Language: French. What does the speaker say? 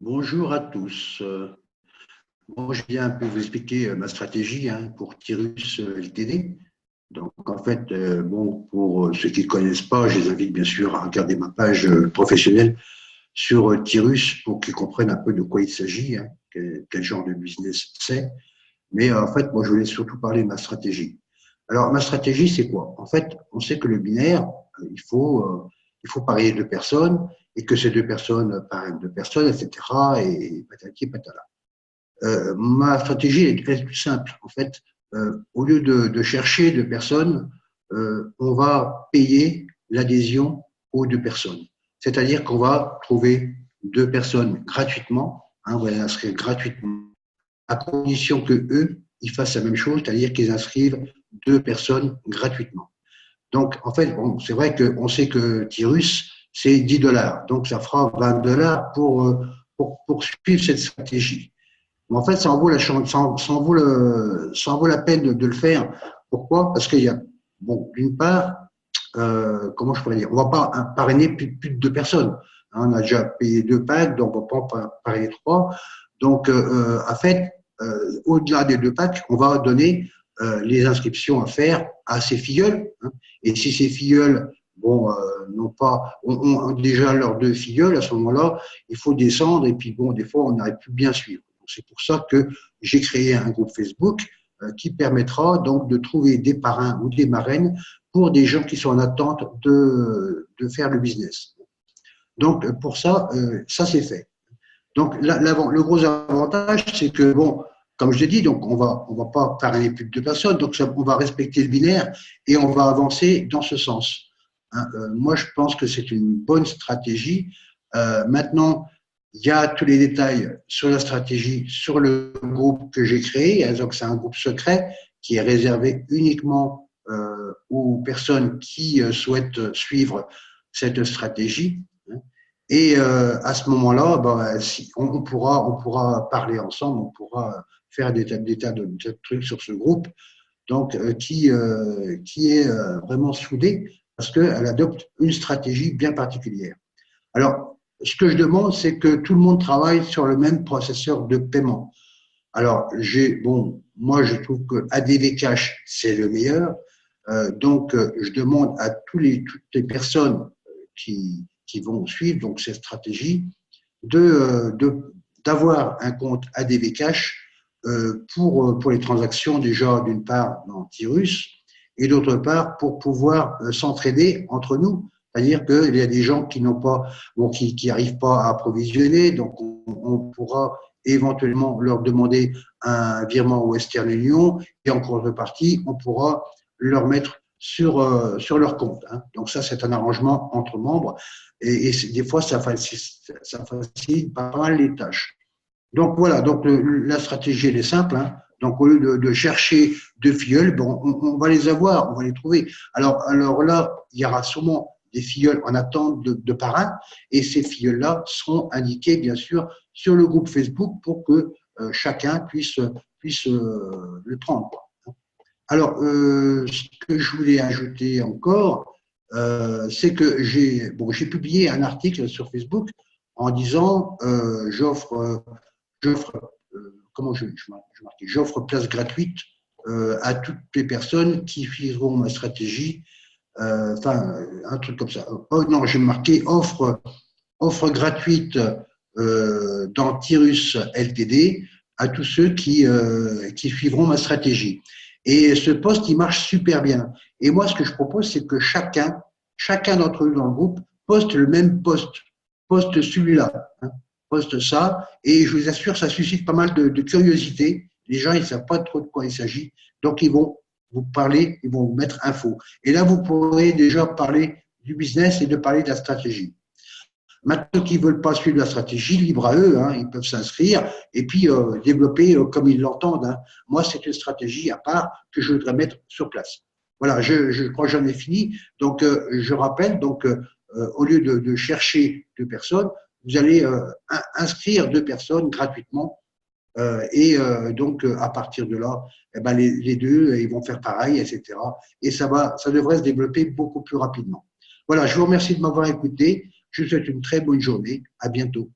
Bonjour à tous. Moi, je viens un peu vous expliquer ma stratégie pour Tyrus LTD. Donc, en fait, bon, pour ceux qui ne connaissent pas, je les invite bien sûr à regarder ma page professionnelle sur Tyrus pour qu'ils comprennent un peu de quoi il s'agit, quel genre de business c'est. Mais en fait, moi, je voulais surtout parler de ma stratégie. Alors, ma stratégie, c'est quoi? En fait, on sait que le binaire, il faut parier deux personnes et que ces deux personnes parient deux personnes, etc. Et patati et patala. Ma stratégie est très plus simple. En fait, au lieu de chercher deux personnes, on va payer l'adhésion aux deux personnes. C'est-à-dire qu'on va trouver deux personnes gratuitement, on va les inscrire gratuitement, à condition que eux, ils fassent la même chose, c'est-à-dire qu'ils inscrivent deux personnes gratuitement. Donc, en fait, bon, c'est vrai qu'on sait que Tyrus, c'est 10 dollars. Donc, ça fera 20 dollars pour suivre cette stratégie. Mais en fait, ça en vaut la peine de le faire. Pourquoi? Parce qu'il y a, bon, d'une part, comment je pourrais dire, on ne va pas parrainer plus de deux personnes. On a déjà payé deux packs, donc on ne va pas parrainer trois. Donc, en fait, au-delà des deux packs, on va donner les inscriptions à faire à ces filleuls. Et si ces filleuls bon, ont déjà leurs deux filleuls, à ce moment-là, il faut descendre et puis bon, des fois, on n'arrive plus bien suivre. C'est pour ça que j'ai créé un groupe Facebook qui permettra donc de trouver des parrains ou des marraines pour des gens qui sont en attente de faire le business. Donc, pour ça, ça c'est fait. Donc, le gros avantage, c'est que, bon, comme je l'ai dit, donc on va pas parrainer plus de deux personnes, donc on va respecter le binaire et on va avancer dans ce sens. Moi, je pense que c'est une bonne stratégie. Maintenant, il y a tous les détails sur la stratégie, sur le groupe que j'ai créé. Donc, c'est un groupe secret qui est réservé uniquement aux personnes qui souhaitent suivre cette stratégie. Et à ce moment-là, ben, si, on pourra parler ensemble, on pourra faire des tas de trucs sur ce groupe, donc qui est vraiment soudé parce qu'elle adopte une stratégie bien particulière. Alors, ce que je demande, c'est que tout le monde travaille sur le même processeur de paiement. Alors, bon, moi, je trouve que ADV Cash, c'est le meilleur. Donc, je demande à toutes les personnes qui vont suivre donc cette stratégie d'avoir un compte ADV Cash pour les transactions déjà d'une part dans Tyrus et d'autre part pour pouvoir s'entraider entre nous. C'est-à-dire qu'il y a des gens qui n'ont pas, bon, qui n'arrivent pas à approvisionner, donc on pourra éventuellement leur demander un virement Western Union et en contrepartie, on pourra leur mettre sur leur compte. Donc ça, c'est un arrangement entre membres et des fois, ça facilite pas mal les tâches. Donc voilà, donc la stratégie, elle est simple. Donc au lieu de chercher deux filleuls, bon, on va les avoir, on va les trouver. Alors là, il y aura sûrement des filleuls en attente de parrain et ces filleuls-là seront indiqués, bien sûr, sur le groupe Facebook pour que chacun puisse le prendre. Alors, ce que je voulais ajouter encore, c'est que j'ai publié un article sur Facebook en disant j'offre comment je marquais, j'offre place gratuite à toutes les personnes qui suivront ma stratégie. Enfin, un truc comme ça. Oh non, j'ai marqué offre gratuite dans Tyrus LTD à tous ceux qui suivront ma stratégie. Et ce poste, il marche super bien. Et moi, ce que je propose, c'est que chacun d'entre nous dans le groupe poste le même poste celui-là, poste ça. Et je vous assure, ça suscite pas mal de curiosité. Les gens, ils ne savent pas trop de quoi il s'agit. Donc, ils vont vous parler, ils vont vous mettre info. Et là, vous pourrez déjà parler du business et de parler de la stratégie. Maintenant qu'ils ne veulent pas suivre la stratégie, libre à eux, ils peuvent s'inscrire et puis développer comme ils l'entendent. Moi, c'est une stratégie à part que je voudrais mettre sur place. Voilà, je crois que j'en ai fini. Donc, je rappelle, donc, au lieu de chercher deux personnes, vous allez inscrire deux personnes gratuitement. Et donc, à partir de là, eh ben, les deux, ils vont faire pareil, etc. Et ça devrait se développer beaucoup plus rapidement. Voilà, je vous remercie de m'avoir écouté. Je vous souhaite une très bonne journée. À bientôt.